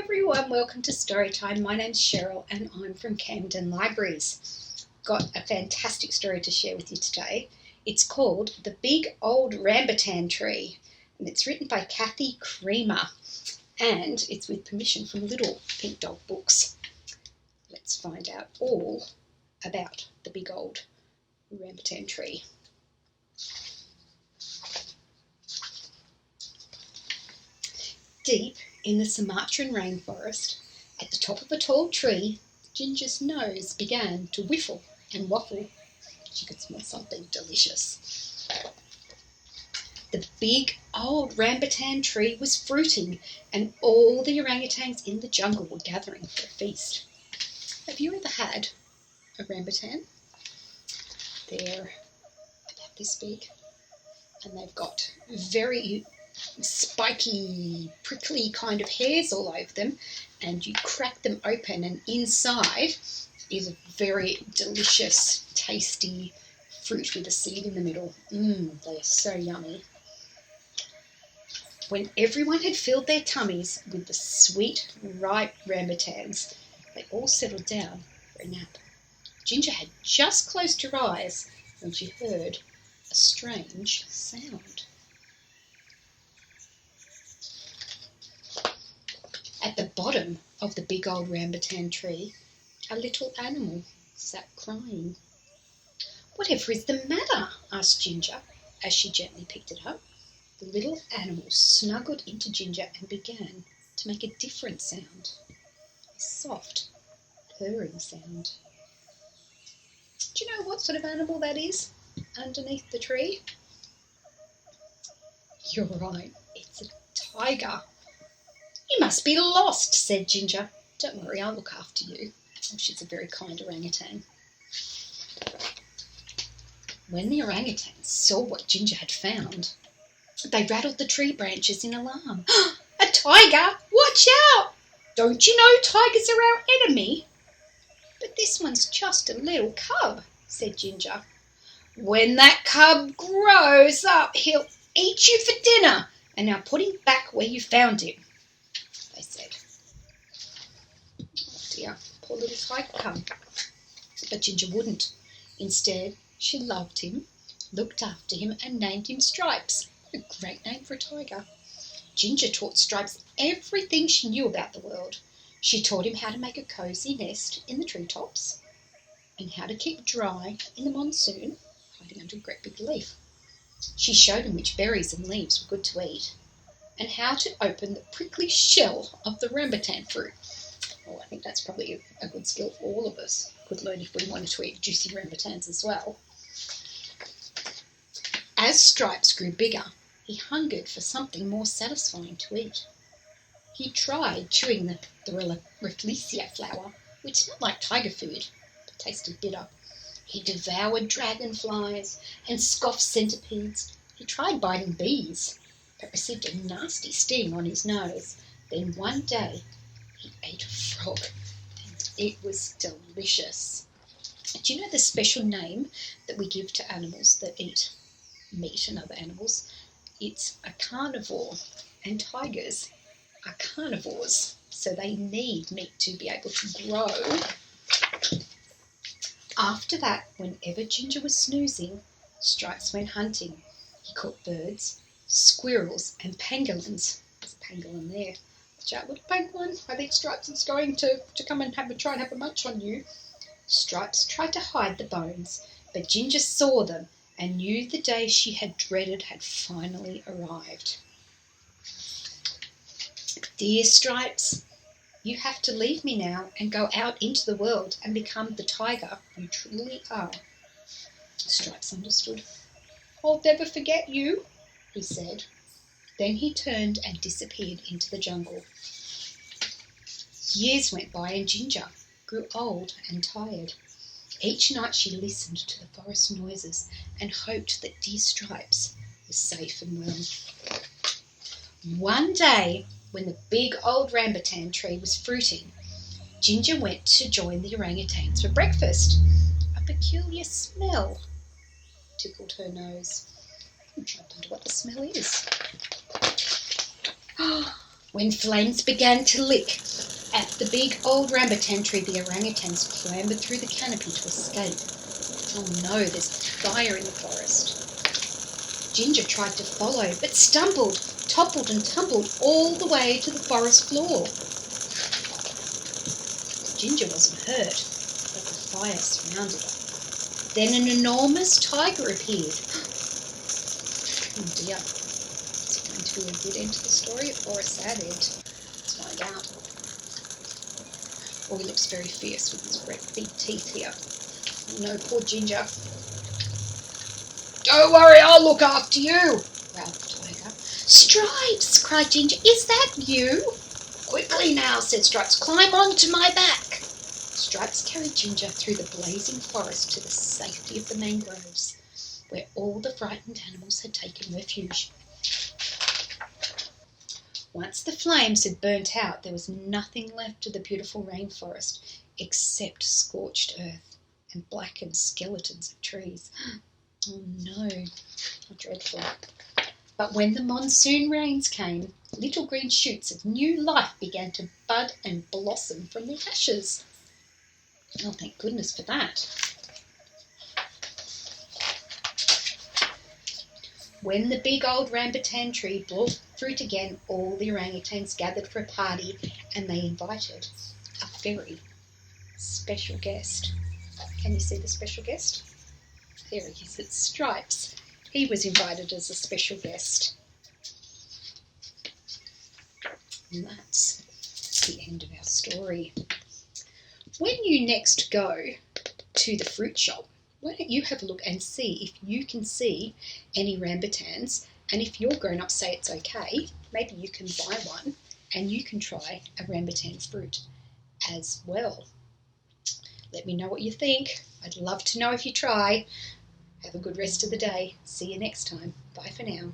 everyone, welcome to Storytime. My name's Cheryl and I'm from Camden Libraries. Got a fantastic story to share with you today. It's called The Big Old Rambutan Tree and it's written by Kathy Creamer and it's with permission from Little Pink Dog Books. Let's find out all about the Big Old Rambutan Tree. Deep in the Sumatran rainforest, at the top of a tall tree, Ginger's nose began to whiffle and waffle. She could smell something delicious. The big old rambutan tree was fruiting, and all the orangutans in the jungle were gathering for a feast. Have you ever had a rambutan? They're about this big, and they've got very spiky, prickly kind of hairs all over them, and you crack them open and inside is a very delicious, tasty fruit with a seed in the middle. They are so yummy. When everyone had filled their tummies with the sweet, ripe rambutans, they all settled down for a nap. Ginger had just closed her eyes when she heard a strange sound. At the bottom of the big old rambutan tree, a little animal sat crying. "Whatever is the matter?" asked Ginger as she gently picked it up. The little animal snuggled into Ginger and began to make a different sound, a soft, purring sound. Do you know what sort of animal that is underneath the tree? You're right, it's a tiger. "You must be lost," said Ginger. "Don't worry, I'll look after you." Oh, she's a very kind orangutan. When the orangutans saw what Ginger had found, they rattled the tree branches in alarm. "A tiger! Watch out! Don't you know tigers are our enemy?" "But this one's just a little cub," said Ginger. "When that cub grows up, he'll eat you for dinner, and now put him back where you found him," they said. Oh dear, poor little tiger cub. But Ginger wouldn't. Instead, she loved him, looked after him, and named him Stripes. A great name for a tiger. Ginger taught Stripes everything she knew about the world. She taught him how to make a cosy nest in the treetops and how to keep dry in the monsoon, hiding under a great big leaf. She showed him which berries and leaves were good to eat and how to open the prickly shell of the rambutan fruit. Oh, I think that's probably a good skill for all of us. Could learn if we wanted to eat juicy rambutans as well. As Stripes grew bigger, he hungered for something more satisfying to eat. He tried chewing the rafflesia flower, which smelled like tiger food, but tasted bitter. He devoured dragonflies and scoffed centipedes. He tried biting bees, but received a nasty sting on his nose. Then one day, he ate a frog, and it was delicious. Do you know the special name that we give to animals that eat meat and other animals? It's a carnivore, and tigers are carnivores, so they need meat to be able to grow. After that, whenever Ginger was snoozing, Stripes went hunting. He caught birds, squirrels, and pangolins. There's a pangolin there. Watch out, little pangolin. I think Stripes is going to come and try and have a munch on you. Stripes tried to hide the bones, but Ginger saw them and knew the day she had dreaded had finally arrived. "Dear Stripes, you have to leave me now and go out into the world and become the tiger you truly are." Stripes understood. "I'll never forget you," he said. Then he turned and disappeared into the jungle. Years went by and Ginger grew old and tired. Each night she listened to the forest noises and hoped that dear Stripes was safe and well. One day, when the big old rambutan tree was fruiting, Ginger went to join the orangutans for breakfast. A peculiar smell tickled her nose. I'm trying to wonder what the smell is. When flames began to lick At the big old rambutan tree, the orangutans clambered through the canopy to escape. Oh no, there's fire in the forest. Ginger tried to follow, but stumbled, toppled and tumbled all the way to the forest floor. Ginger wasn't hurt, but the fire surrounded her. Then an enormous tiger appeared. Oh dear. Is it going to be a good end to the story or a sad end? Let's find out. Oh, he looks very fierce with his great big teeth here. Oh no, poor Ginger. Don't worry, I'll look after you, growled the tiger. Stripes, cried Ginger, is that you? Quickly now, said Stripes, climb onto my back. Stripes carried Ginger through the blazing forest to the safety of the mangroves, where all the frightened animals had taken refuge. Once the flames had burnt out, there was nothing left of the beautiful rainforest except scorched earth and blackened skeletons of trees. Oh no, how dreadful. But when the monsoon rains came, little green shoots of new life began to bud and blossom from the ashes. Oh, thank goodness for that. When the big old rambutan tree bore fruit again, all the orangutans gathered for a party, and they invited a very special guest. Can you see the special guest? There he is, it's Stripes. He was invited as a special guest. And that's the end of our story. When you next go to the fruit shop, why don't you have a look and see if you can see any rambutans, and if your grown-ups say it's okay, maybe you can buy one and you can try a rambutan fruit as well. Let me know what you think. I'd love to know if you try. Have a good rest of the day. See you next time. Bye for now.